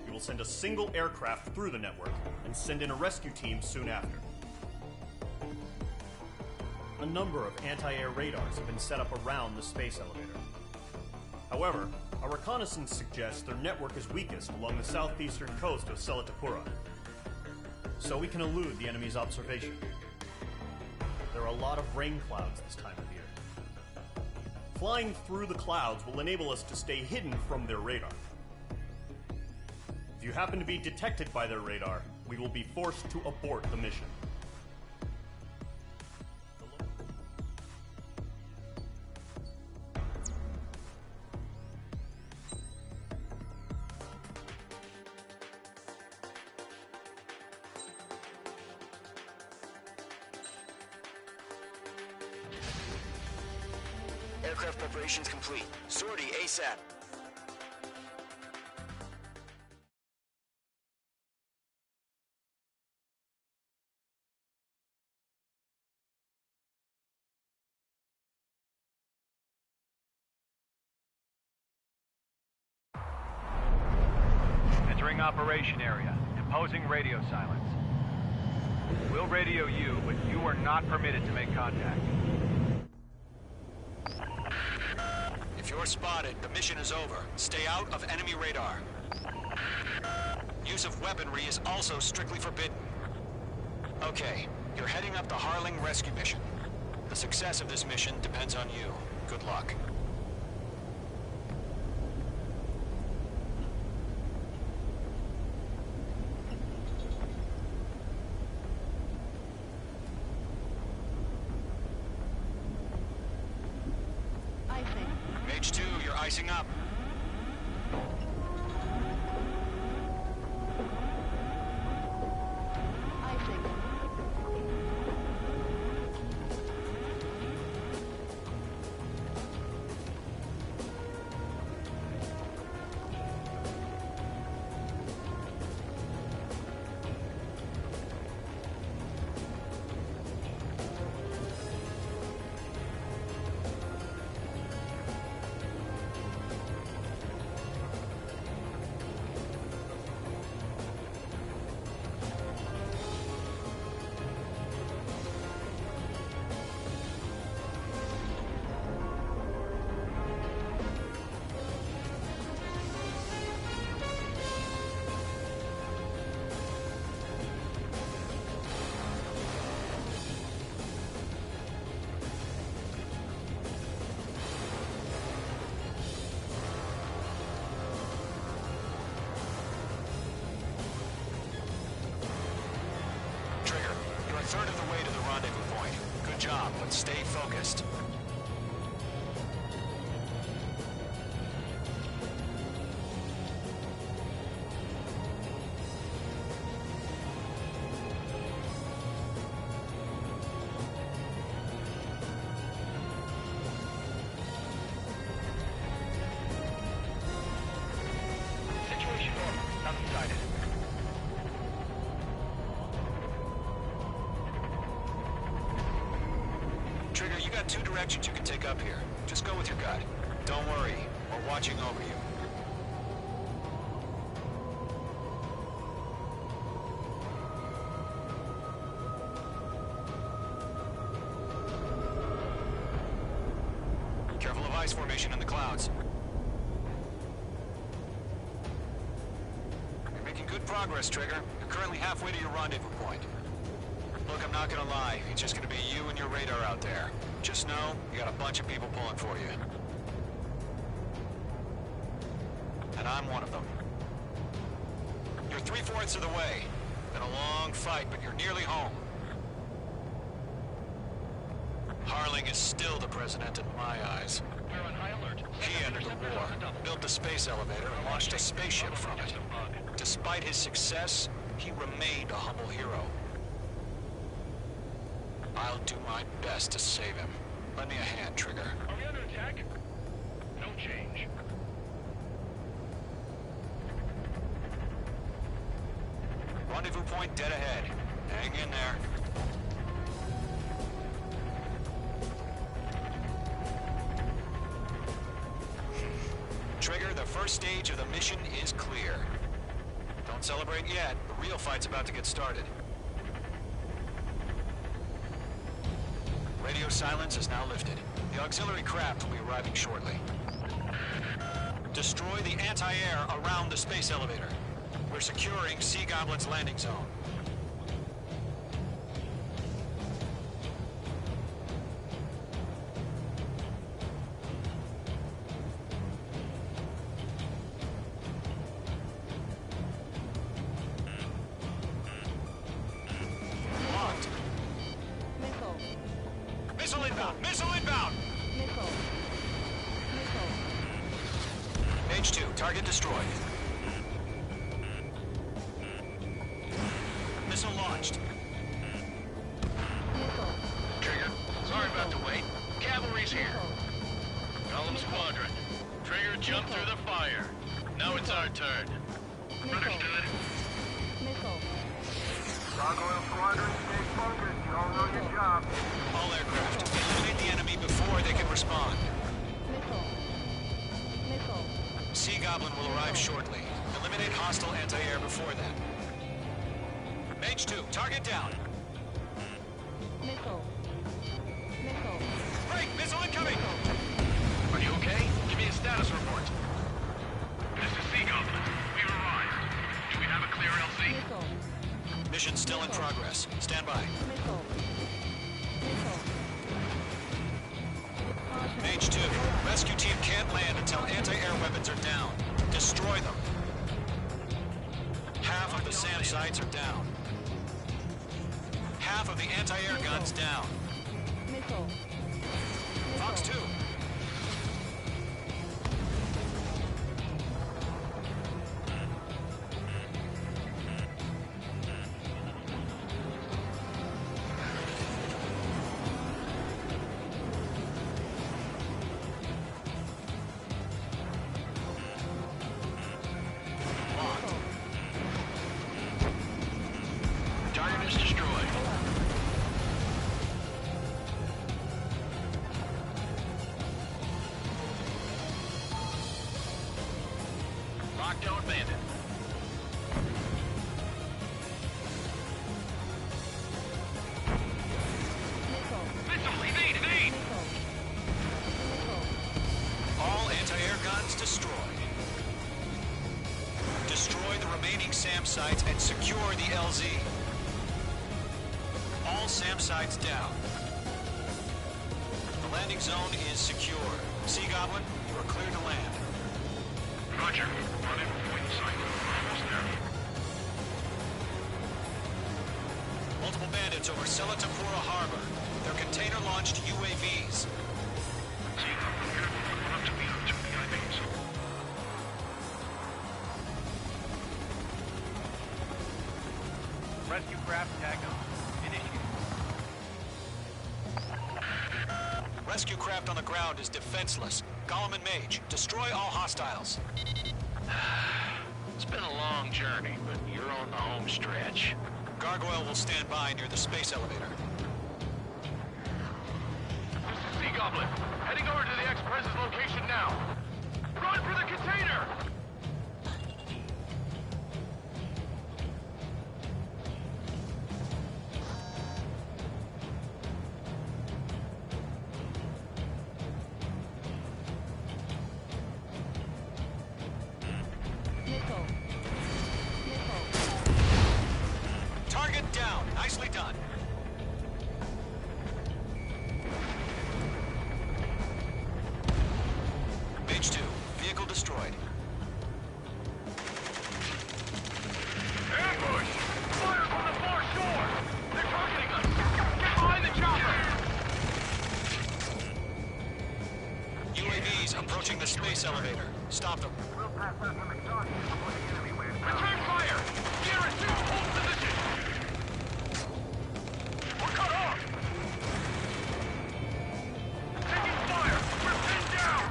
We will send a single aircraft through the network and send in a rescue team soon after. A number of anti-air radars have been set up around the space elevator. However, our reconnaissance suggests their network is weakest along the southeastern coast of Selatapura, so we can elude the enemy's observation. There are a lot of rain clouds this time of year. Flying through the clouds will enable us to stay hidden from their radar. If you happen to be detected by their radar, we will be forced to abort the mission. Aircraft preparations complete. Sortie ASAP. Entering operation area. Imposing radio silence. We'll radio you, but you are not permitted to make contact. If you're spotted, the mission is over. Stay out of enemy radar. Use of weaponry is also strictly forbidden. Okay, you're heading up the Harling rescue mission. The success of this mission depends on you. Good luck. Mage 2, you're icing up. A third of the way to the rendezvous point. Good job, but stay focused. Situation normal. Nothing sighted. Trigger, you got two directions you can take up here. Just go with your gut. Don't worry, we're watching over you. Careful of ice formation in the clouds. You're making good progress, Trigger. You're currently halfway to your rendezvous point. Look, I'm not gonna lie. It's just gonna be you and your radar out there. Just know, you got a bunch of people pulling for you. And I'm one of them. You're 3/4 of the way. Been a long fight, but you're nearly home. Harling is still the president in my eyes. We're on high alert. He entered the war, built the space elevator, and launched a spaceship from it. Despite his success, he remained a humble hero. I'll do my best to save him. Lend me a hand, Trigger. Are we under attack? No change. Rendezvous point dead ahead. Hang in there. Trigger, the first stage of the mission is clear. Don't celebrate yet. The real fight's about to get started. Radio silence is now lifted. The auxiliary craft will be arriving shortly. Destroy the anti-air around the space elevator. We're securing Sea Goblin's landing zone. Locked. Missile. Missile inbound! Missile inbound! Missile. Missile. Mage 2, target destroyed. Missile launched. Missile. Trigger, sorry about the wait. Cavalry's here. Golem Squadron. Trigger jumped through the fire. Now it's our turn. Understood. Missile. Gargoyle Squadron, stay focused. You all know your job. All aircraft, eliminate the enemy before they can respond. Missile. Missile. Sea Goblin will arrive shortly. Eliminate Eliminate hostile anti-air before then. Mage 2, target down. Missile. Missile. Break! Missile incoming! Are you okay? Give me a status report. This is Sea Goblin. We've arrived. Do we have a clear LC? Missile. Mission still in progress. Stand by. Missile. Missile. Mage 2, rescue team can't land until anti-air weapons are down. Destroy them. Half of the SAM sites are down. Half of the anti-air guns down. Missile. Fox 2. Target is destroyed. Lockdown bandit. Missile, evade, evade! All anti-air guns destroyed. Destroy the remaining SAM sites and secure the LZ. All SAM sites down. The landing zone is secure. Sea Goblin, you are clear to land. Roger. Run in point sight. Almost there. Multiple bandits over Selatapura Harbor. They're container-launched UAVs. Sea Goblin, here. Run up to me on 2 PIBs. Rescue craft tag on. Initiate. Rescue craft on the ground is defenseless. Gollum and Mage, destroy all hostiles. It's been a long journey, but you're on the home stretch. Gargoyle will stand by near the space elevator. This is Sea Goblin. Heading over to the Express's location now. Run for the container! Missile. Missile. Target down. Nicely done. Mage 2, vehicle destroyed. Ambush! Fire from the far shore! They're targeting us! Get behind the chopper! UAVs approaching the space elevator. Stop them. Return fire! Sierra 2, hold position! We're cut off! Taking fire! We're pinned down!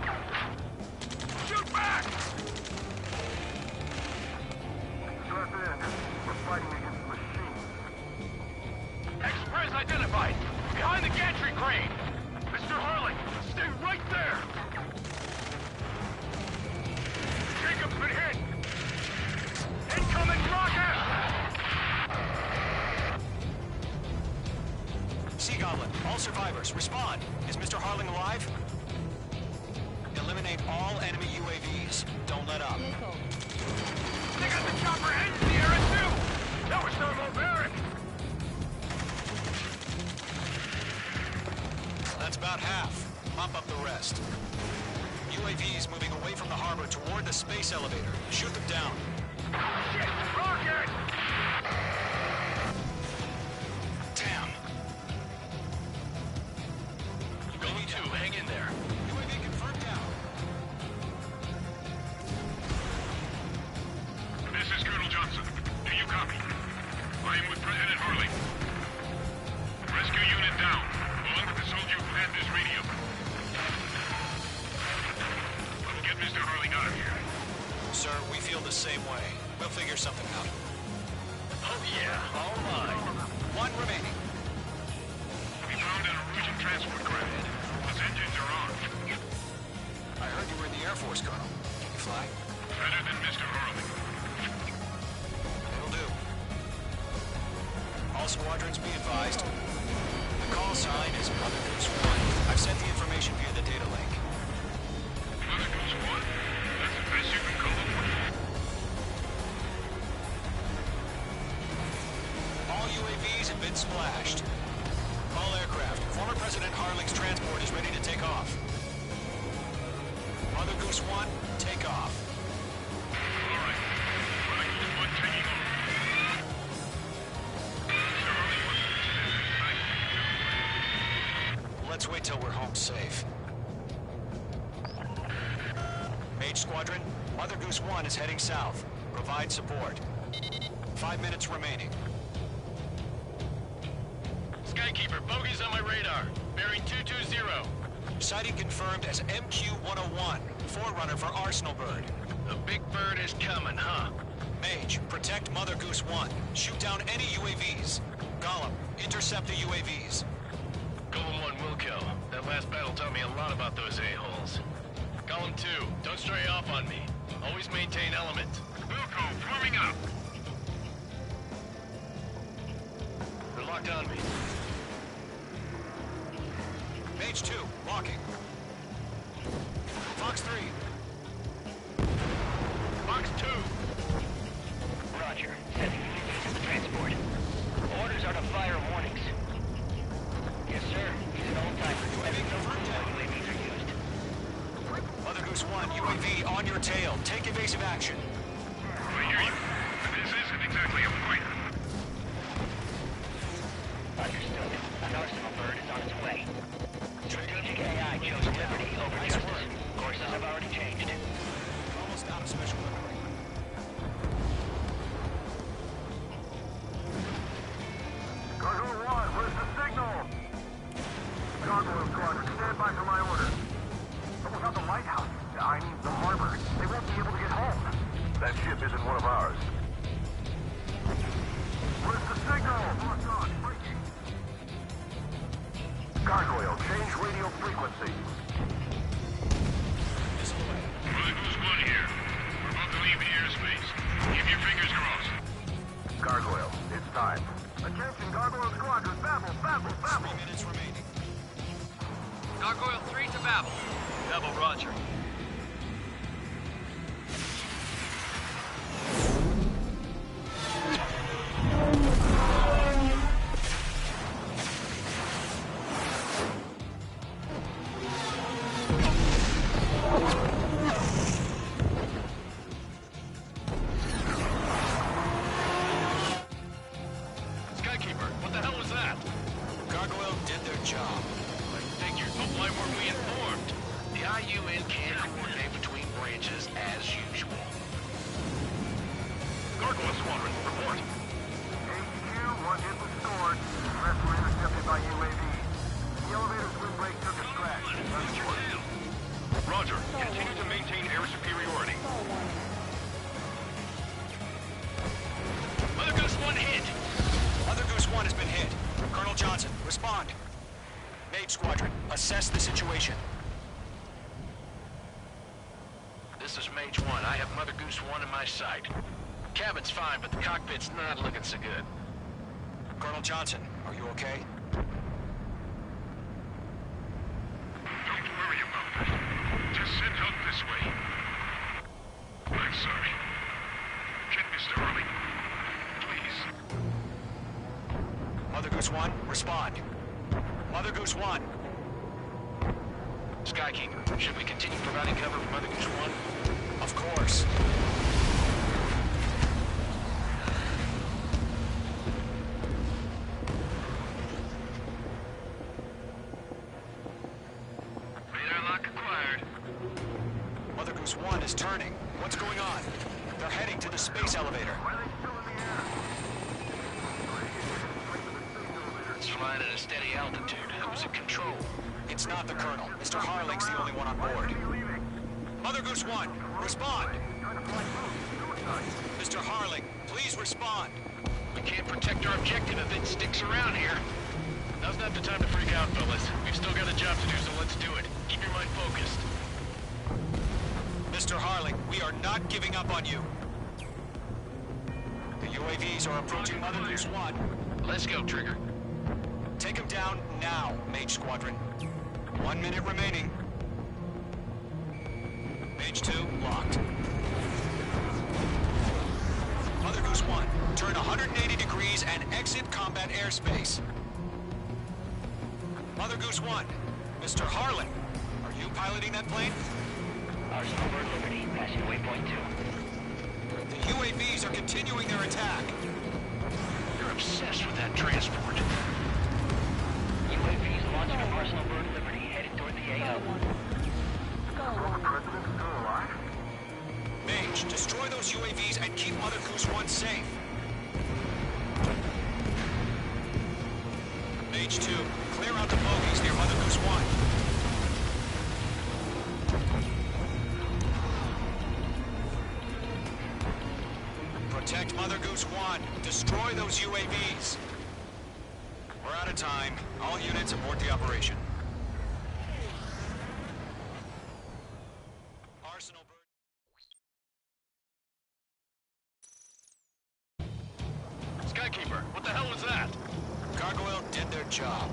Shoot back! We're fighting against machines. Express identified! Behind the gantry crane! Mr. Hurley, stay right there! Jacob's been hit! Incoming rocket! Sea Goblin, all survivors, respond. Is Mr. Harling alive? Eliminate all enemy UAVs. Don't let up. Missile. They got the chopper and Sierra 2! That was thermobaric! That's about half. Mop up the rest. UAVs moving away from the harbor toward the space elevator. Shoot them down. Shit! Rocket! Damn. Going 2, hang in there. UAV confirmed down. This is Colonel Johnson. Do you copy? I am with President Harley. Rescue unit down, along with the soldier who had this radio. I will get Mr. Harley out of here. Sir, we feel the same way. We'll figure something out. Oh yeah, all mine. One remaining. We found an Erusian transport craft. Its engines are on. I heard you were in the Air Force, Colonel. Can you fly? Better than Mr. Harley. All squadrons be advised. The call sign is Mother Goose 1. I've sent the information via the data link. Mother Goose 1? That's the best you can come up with? All UAVs have been splashed. All aircraft. Former President Harling's transport is ready to take off. Mother Goose 1, take off. All right. Mother Goose 1 taking off. Let's wait till we're home safe. Mage Squadron, Mother Goose 1 is heading south. Provide support. 5 minutes remaining. Skykeeper, bogey's on my radar. Bearing 220. Sighting confirmed as MQ-101, forerunner for Arsenal Bird. The big bird is coming, huh? Mage, protect Mother Goose 1. Shoot down any UAVs. Gollum, intercept the UAVs. Golem 1 will kill. That last battle taught me a lot about those a-holes. Golem 2, don't stray off on me. Always maintain element. Wilco, forming up. They're locked on me. Mage 2, locking. Fox 3. Fox 2! Roger. Sending UAVs to the transport. Orders are to fire warnings. Yes, sir. He's an old-timer. UAVs are used. Mother Goose 1, UAV on your tail. Take evasive action. I hear you. This isn't exactly a fight. Understood. An Arsenal Bird is on its way. Strategic AI chose liberty over justice. Courses have already changed. Almost out of special weaponry. Gargoyle 1, where's the signal? Gargoyle Squadron, stand by for my order. But without the lighthouse, I mean the harbor, they won't be able to get home. That ship isn't one of ours. Where's the signal? Locked on, breaking. Gargoyle, change radio frequency. Mother Goose 1 here. We're about to leave the airspace. Keep your fingers crossed. Gargoyle, it's time. Attention, Gargoyle Squadron, babble, babble, babble. 3 minutes remaining. Gargoyle 3 to Babel. Double Roger. Skykeeper, what the hell was that? Gargoyle did their job. I figured, but why weren't we informed? The IUN can't coordinate between branches as usual. Gargoyle Squadron, report. HQ, one hit was scored. The rest were intercepted by UAV. The elevator's wind break took a scratch. Roger. Continue to maintain air superiority. Mother Goose 1 hit! Mother Goose 1 has been hit. Colonel Johnson, respond. Mage Squadron, assess the situation. This is Mage 1. I have Mother Goose 1 in my sight. Cabin's fine, but the cockpit's not looking so good. Colonel Johnson, are you okay? Don't worry about that. Just send help this way. I'm sorry. Get Mr. Harley. Please. Mother Goose 1, respond. Mother Goose 1. Skykeeper, should we continue providing cover for Mother Goose 1? Of course. Radar lock acquired. Mother Goose 1 is turning. What's going on? They're heading to the space elevator. Why are they still in the air? It's flying at a steady altitude. Who's in control? It's not the Colonel. Mr. Harling's the only one on board. Mother Goose 1, respond. Mr. Harling, please respond. We can't protect our objective if it sticks around here. Now's not the time to freak out, fellas. We've still got a job to do, so let's do it. Keep your mind focused. Mr. Harling, we are not giving up on you. The UAVs are approaching Mother Goose 1. Let's go, Trigger. Take him down now, Mage Squadron. 1 minute remaining. Mage 2, locked. Mother Goose 1, turn 180 degrees and exit combat airspace. Mother Goose 1, Mr. Harlan, are you piloting that plane? Arsenal Bird Liberty, passing waypoint 2. The UAVs are continuing their attack. You're obsessed with that transport. UAVs launching from Arsenal Bird Liberty, headed toward the AO. Mage, destroy those UAVs and keep Mother Goose 1 safe. Mage 2, clear out the bogies near Mother Goose 1. Protect Mother Goose 1. Destroy those UAVs. We're out of time. All units abort the operation. Arsenal Bird. Skykeeper, what the hell was that? Gargoyle did their job.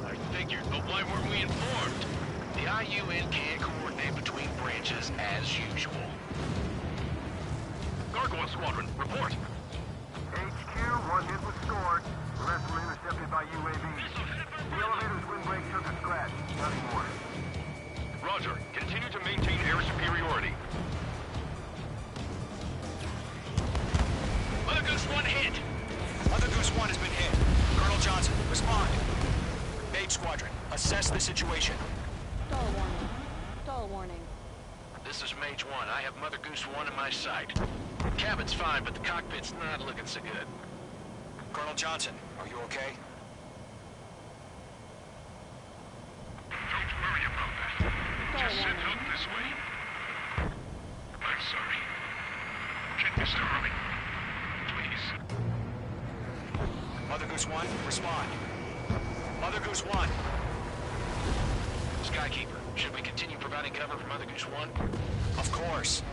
I figured, but why weren't we informed? The IUN can't coordinate between branches as usual. Gargoyle Squadron, report. HQ, one hit was scored. The rest were intercepted by UAVs. The elevator's windbreak took a scratch. Nothing more. Roger. Continue to maintain air superiority. Mother Goose 1 hit. Mother Goose 1 has been hit. Colonel Johnson, respond. Mage Squadron, assess the situation. Stall warning. Stall warning. This is Mage 1. I have Mother Goose 1 in my sight. Cabin's fine, but the cockpit's not looking so good. Colonel Johnson, are you okay? Don't worry about that. Just sit up this way. I'm sorry. Get Mr. Harley. Please. Mother Goose 1, respond. Mother Goose 1. Skykeeper, should we continue providing cover for Mother Goose 1? Of course.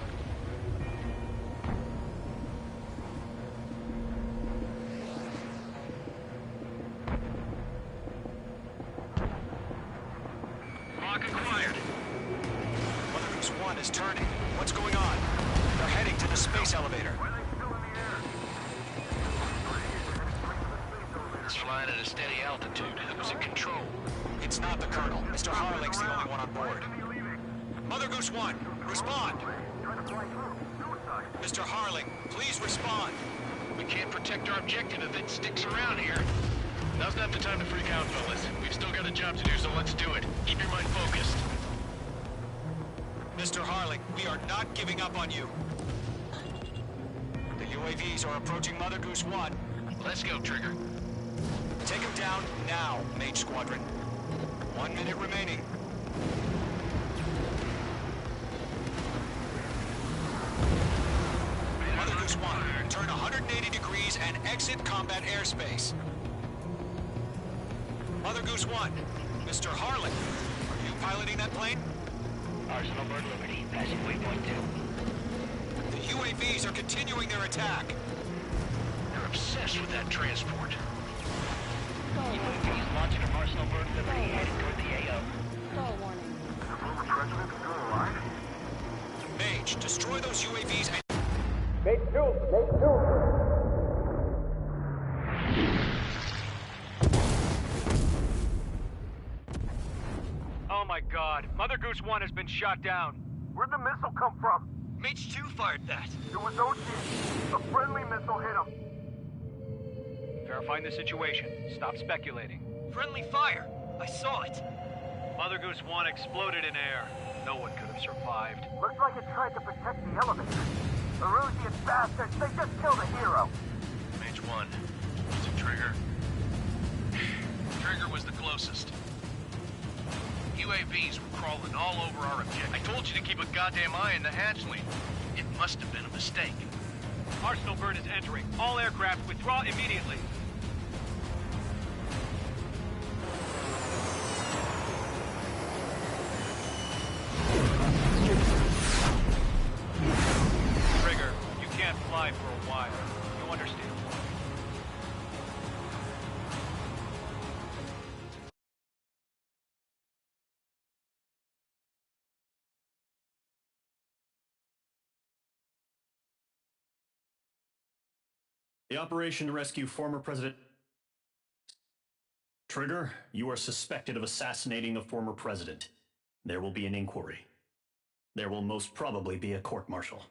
Lock acquired. Mother Goose 1 is turning. What's going on? They're heading to the space elevator. It's flying at a steady altitude. Who's in control? It's not the Colonel. Mr. Harling's the only one on board. Mother Goose 1, respond. Mr. Harling, please respond. We can't protect our objective if it sticks around here. Now's not the time to freak out, fellas. We've still got a job to do, so let's do it. Keep your mind focused. Mr. Harling, we are not giving up on you. The UAVs are approaching Mother Goose 1. Let's go, Trigger. Take him down now, Mage Squadron. 1 minute remaining. Mother Goose 1, turn 180 degrees and exit combat airspace. Mother Goose 1, Mr. Harlan, are you piloting that plane? Arsenal Bird Liberty, passing waypoint 2. The UAVs are continuing their attack. They're obsessed with that transport. UAVs launching from Arsenal Bird Liberty, headed toward the AO. Stall warning. The former president still alive? Mage, destroy those UAVs and... Mate 2! Mate 2! Oh my god, Mother Goose 1 has been shot down. Where'd the missile come from? Mage 2 fired that. It was Ocean. A friendly missile hit him. Verifying the situation. Stop speculating. Friendly fire. I saw it. Mother Goose 1 exploded in air. No one could have survived. Looks like it tried to protect the elevator. Erusian bastards, they just killed a hero. Mage 1. Was it Trigger? Trigger was the closest. UAVs were crawling all over our objective. I told you to keep a goddamn eye on the hatchling. It must have been a mistake. Arsenal Bird is entering. All aircraft withdraw immediately. Trigger, you can't fly for a while. You understand? The operation to rescue former President Trigger, you are suspected of assassinating a former president. There will be an inquiry. There will most probably be a court-martial.